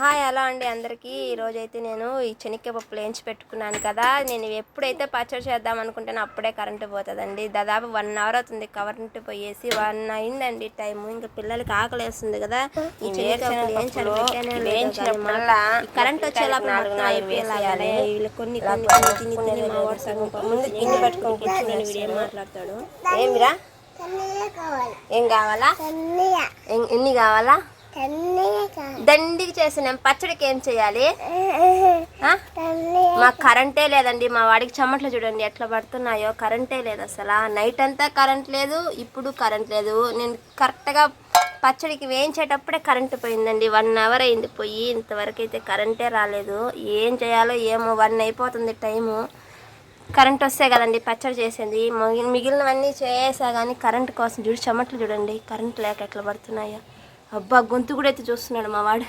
Hi hello అండి అందరికీ. ఈరోజైతే నేను ఈ శనగకాయ పప్పులు వేయించి పెట్టుకున్నాను కదా. నేను ఎప్పుడైతే పచ్చడి చేద్దాం అనుకుంటానో అప్పుడే కరెంటు పోతుందండి. దాదాపు 1 అవర్ అవుతుంది కరెంటు పోయేసి. 1 అయిందండి టైము. ఇంకా పిల్లలకి ఆకలి వేస్తుంది కదా. ఈ శనగకాయలు వేయించాలి కరెంట్ వచ్చేలాగా మొత్తం అయిపోయేలాగా కొన్ని తిని మా ముందు గిన్నె పెట్టుకొని కూర్చుని వీడు ఏం మాట్లాడతాడు. ఏమిరా ఏం కావాలా? ఎన్ని కావాలా? దండికి చేసిన పచ్చడికి ఏం చేయాలి? మాకు కరెంటే లేదండి. మా వాడికి చెమట్లు చూడండి ఎట్లా పడుతున్నాయో. కరెంటే లేదు అసలు. నైట్ అంతా కరెంట్ లేదు, ఇప్పుడు కరెంట్ లేదు. నేను కరెక్ట్గా పచ్చడికి వేయించేటప్పుడే కరెంటు పోయిందండి. 1 అవర్ అయింది పోయి. ఇంతవరకు అయితే కరెంటే రాలేదు. ఏం చేయాలో ఏమో. 1 అయిపోతుంది టైము. కరెంట్ వస్తే కదండి పచ్చడి చేసేది. మిగిలినవన్నీ చేసా కానీ కరెంట్ కోసం చెమట్లు చూడండి. కరెంట్ లేక ఎట్లా పడుతున్నాయో. అబ్బా గొంతు కూడా అయితే చూస్తున్నాడు మా వాడు.